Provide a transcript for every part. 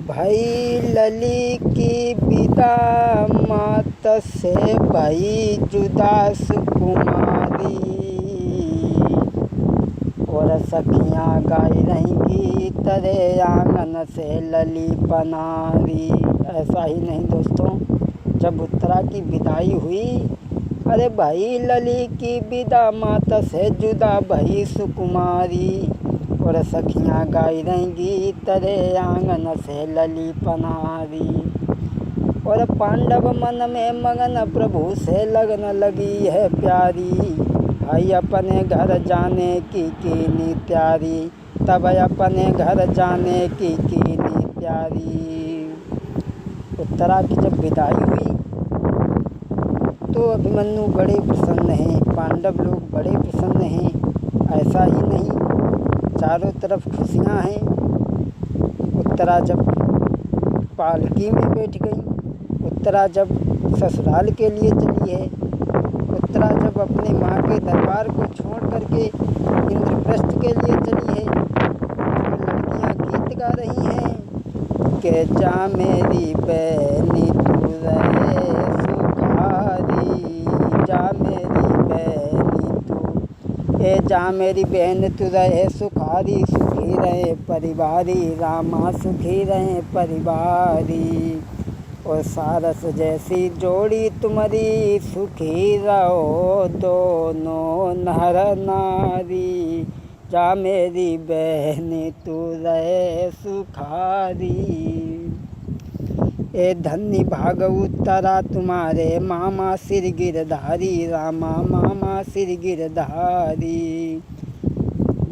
भाई लली की विदा मात से भाई जुदा सुकुमारी। और सखियाँ गाई रहेंगी तेरे आंगन से लली बनारी। ऐसा ही नहीं दोस्तों, जब उत्तरा की विदाई हुई, अरे भाई लली की विदा माता से जुदा भई सुकुमारी। और सखियाँ गाई रहेंगी तेरे आंगन से लली पनारी। और पांडव मन में मगन प्रभु से लगन लगी है प्यारी। भाई अपने घर जाने की कीनी तैयारी, तब अपने घर जाने की कीनी तैयारी। उत्तरा की जब विदाई हुई तो अभिमन्यु बड़े प्रसन्न हैं, पांडव लोग बड़े प्रसन्न हैं। ऐसा ही नहीं, चारों तरफ खुशियाँ हैं। उत्तरा जब पालकी में बैठ गई, उत्तरा जब ससुराल के लिए चली है, उत्तरा जब अपने माँ के दरबार को छोड़ करके इंद्रप्रस्थ के लिए चली है, तो लड़कियाँ गीत गा रही हैं कि जा मेरी बहनी तू रहे सुखारी, जा मेरी बहनी तू, ए जा मेरी बहन तू रहे सुखारी, सुखी रहे परिवारी, रामा सुखी रहे परिवारी। और सारस जैसी जोड़ी तुम्हारी, सुखी रहो दोनों नर नारी, जा मेरी बहनी तू रहे सुखारी। ए धन्य भाग उत्तरा तुम्हारे मामा सिर गिरधारी, रामा मामा सिर गिरधारी।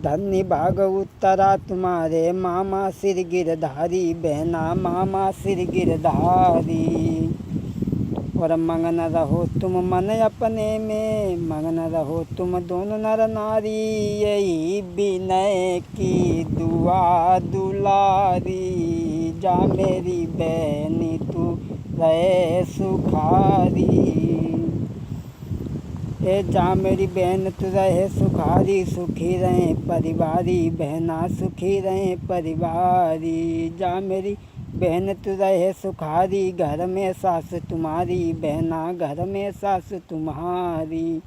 धन्य भाग उत्तरा तुम्हारे मामा सिर गिरधारी, बहना मामा सिर गिरधारी। और मगन रहो तुम मन अपने में, मगन रहो तुम दोनों नर नारी, यही विनय की दुआ दुलारी, जा मेरी बहनी तू रहे सुखारी। ए जा मेरी बहन तू रहे सुखारी, सुखी रहे परिवारी, बहना सुखी रहे परिवारी, जा मेरी बहन तू रहे सुखारी, घर में सास तुम्हारी, बहना घर में सास तुम्हारी,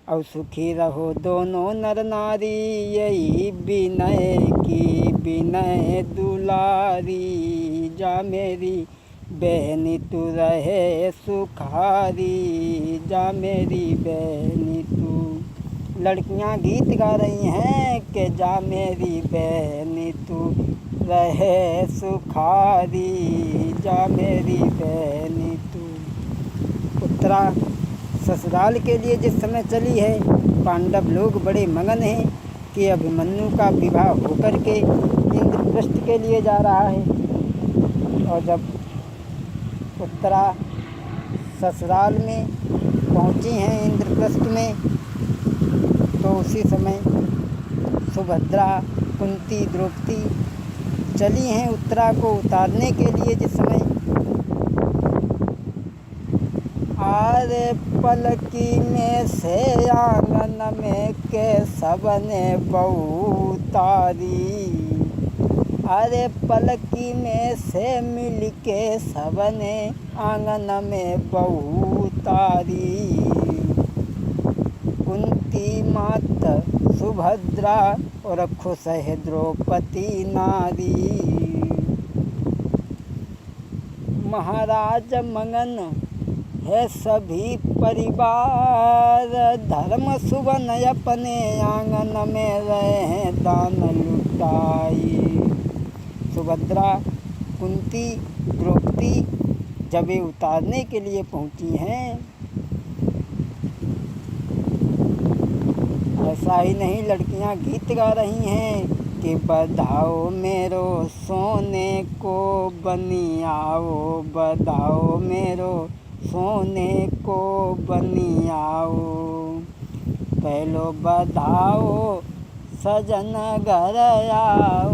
और सुखी रहो दोनों नर नारी, यही विनय की विनय दुलारी, जा मेरी बहनी तू रहे सुखारी, जा मेरी बहनी तू। लड़कियां गीत गा रही हैं कि जा मेरी बहनी तू रहे सुखारी, जा मेरी बहनी तू। उत्तरा ससुराल के लिए जिस समय चली है, पांडव लोग बड़े मगन हैं कि अभिमन्यु का विवाह होकर के इंद्रप्रस्थ के लिए जा रहा है। और जब उत्तरा ससुराल में पहुंची हैं इंद्रप्रस्थ में, तो उसी समय सुभद्रा, कुंती, द्रौपदी चली हैं उत्तरा को उतारने के लिए। जिस समय आरे पलकी में से आंगन में के सबने बहू उतारी, अरे पलकी में से मिल के सबने आंगन में बहू उतारी। कुंती माता सुभद्रा और खुश है द्रौपदी नारी, महाराज मगन है सभी परिवार, धर्म सुबन अपने आंगन में रहे दान लुटाई। सुभद्रा, कुंती, द्रौपदी जब वे उतारने के लिए पहुंची हैं, ऐसा ही नहीं, लड़कियां गीत गा रही हैं कि बधाओ मेरो सोने को बनियाओ, बधाओ मेरो सोने को बनियाओ, पहलो बधाओ सजन घर आओ,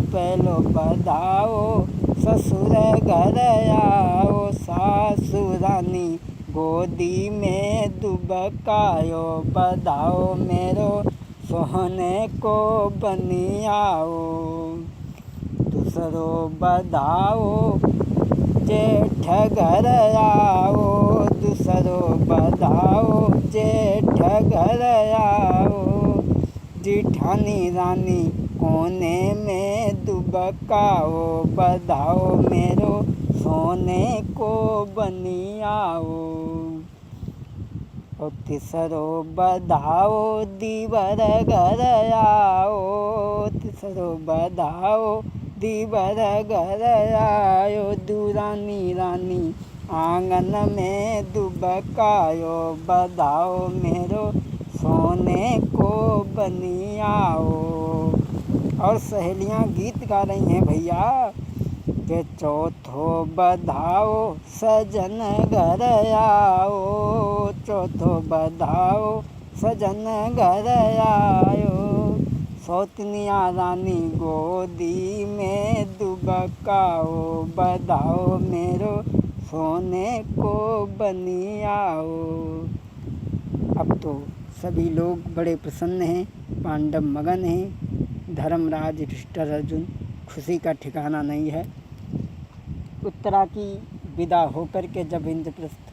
पहलो बधाओ ससुर घर आओ, सासुरानी गोदी में दुबकायो, बधाओ मेरो सोने को बनियाओ। तीसरो बधाओ जेठ घर आओ, दूसरो बधाओ जेठ घर आओ। जिठानी रानी कोने में दुबकाओ, बधाओ मेरो सोने को बनी आओ। और तीसरो बधाओ दीवर घर आओ, तीसरो बधाओ दीवर घर आयो। दूरानी रानी आंगन में दुबकायो, बधाओ मेरो सोने को बनी आओ। और सहेलियां गीत गा रही हैं भैया के चौथो बधाओ सजन घर आओ, चौथो बधाओ सजन घर आयो। सौतनिया रानी गोदी में दुबकाओ, बधाओ मेरो सोने को बनी आओ। अब तो सभी लोग बड़े प्रसन्न हैं, पांडव मगन हैं, धर्मराज युधिष्ठिर अर्जुन खुशी का ठिकाना नहीं है। उत्तरा की विदा होकर के जब इंद्रप्रस्थ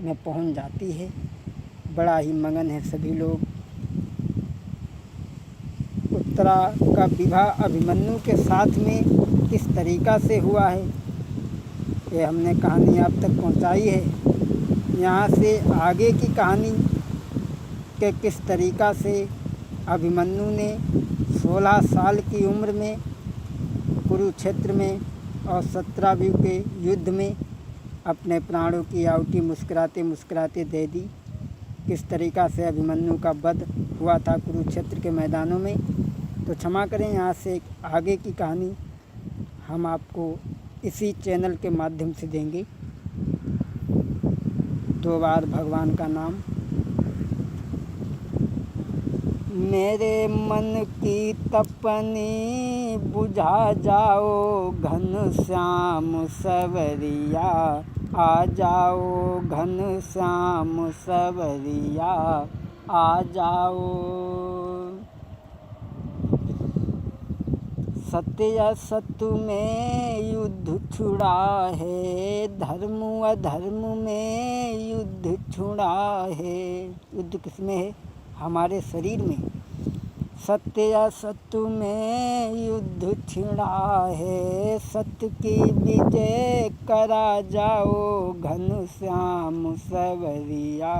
में पहुंच जाती है, बड़ा ही मगन है सभी लोग। उत्तरा का विवाह अभिमन्यु के साथ में किस तरीक़ा से हुआ है, ये हमने कहानी आप तक पहुंचाई है। यहाँ से आगे की कहानी के किस तरीक़ा से अभिमन्यु ने 16 साल की उम्र में कुरुक्षेत्र में और शत्रव्यूह के युद्ध में अपने प्राणों की आहुति मुस्कुराते मुस्कुराते दे दी। किस तरीक़ा से अभिमन्यु का वध हुआ था कुरुक्षेत्र के मैदानों में। तो क्षमा करें, यहाँ से आगे की कहानी हम आपको इसी चैनल के माध्यम से देंगे। 2 बार भगवान का नाम। मेरे मन की तपनी बुझा जाओ, घनश्याम सवरिया आ जाओ, घनश्याम सवरिया आ जाओ। सत्य असत्य में युद्ध छुड़ा है, धर्म अधर्म में युद्ध छुड़ा है। युद्ध किसमें है? हमारे शरीर में। सत्य असत्य में युद्ध छिड़ा है, सत्य की विजय करा जाओ, घनश्याम सवरिया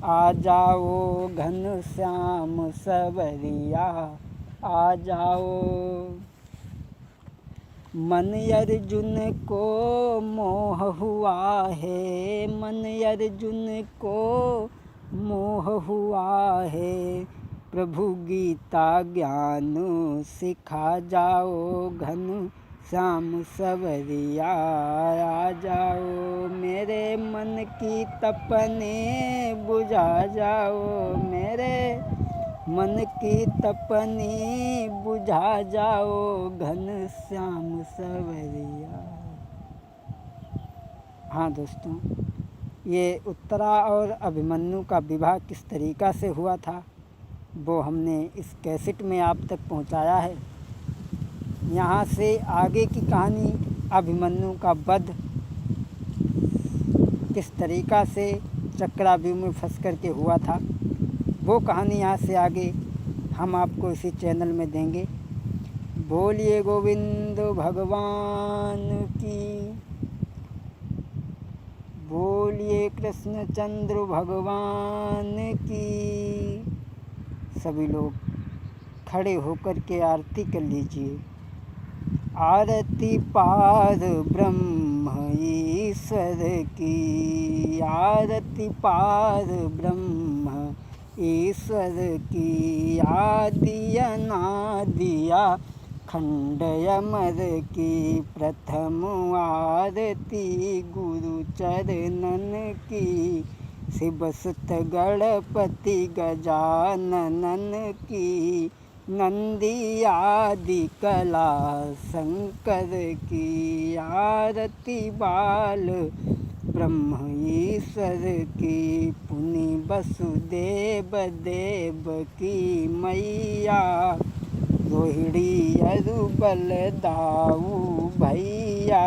आ जाओ, घनश्याम सवरिया आ जाओ। मन अर्जुन को मोह हुआ है, मन अर्जुन को मोह हुआ है। प्रभु गीता ज्ञान सिखा जाओ, घनश्याम सवरिया आ जाओ। मेरे मन की तपने बुझा जाओ, मेरे मन की तपनी बुझा जाओ, घनश्याम सवरिया। हाँ दोस्तों, ये उत्तरा और अभिमन्यु का विवाह किस तरीक़ा से हुआ था वो हमने इस कैसेट में आप तक पहुंचाया है। यहाँ से आगे की कहानी अभिमन्यु का वध किस तरीक़ा से चक्रव्यूह में फंस कर के हुआ था, वो कहानी यहाँ से आगे हम आपको इसी चैनल में देंगे। बोलिए गोविंद भगवान की, बोलिए कृष्णचंद्र भगवान की। सभी लोग खड़े होकर के आरती कर लीजिए। आरती पार ब्रह्म ईश्वर की, आरती पार ब्रह्म ईश्वर की। आदि अनादिया खंड अमर की, प्रथम आरती गुरु चरणन की। शिव सुत गणपति गजानन की, नंदी आदि कला शंकर की। आरती बाल ब्रह्म ईश्वर की, पुनि वसुदेव देव की मैया। रोहिणी अरु बलदाऊ भैया।